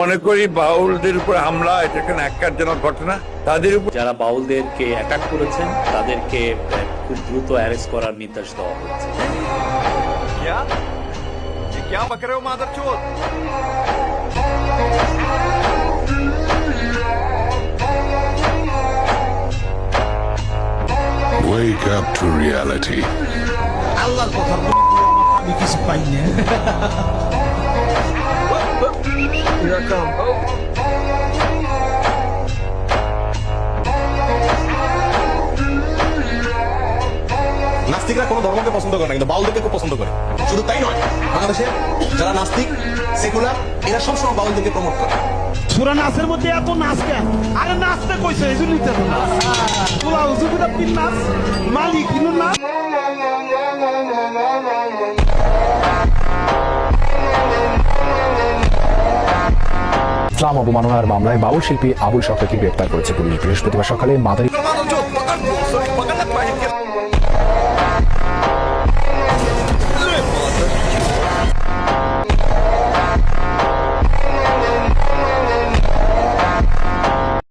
মনে করি বাউলদের উপর হামলা এটা একটা ন্যাক্কারজনক ঘটনা। তাদের উপর যারা বাউলদেরকে অ্যাটাক করেছেন তাদেরকে খুব দ্রুত অ্যারেস্ট করার নির্দেশ দেওয়া হয়েছে। क्या? ये क्या बक रहे हो मादरचोद? Wake up to reality. আল্লাহর কথা আমি কিছু পাই না। নাস্তিকরা কোনো ধর্মকে পছন্দ করে না, কিন্তু বাউলদেরকে খুব পছন্দ করে। শুধু তাই নয়, বাংলাদেশে যারা নাস্তিক সেকুলার এরা সবসময় বাউলদেরকে প্রমোট করে। সূরা নাসের মধ্যে এত নাচ কেন? আরে নাচতে কইছে এই জন্যই তো নাচ। তোলা উজুবিদা পিন নাচ, মালিক কিনু নাচ। ইসলাম অবমাননার মামলায় বাউল শিল্পী আবুল শখরকে গ্রেপ্তার করেছে পুলিশ। বৃহস্পতিবার সকালে মাদারী मादरचोद पकड़ लो, पकड़ लगता है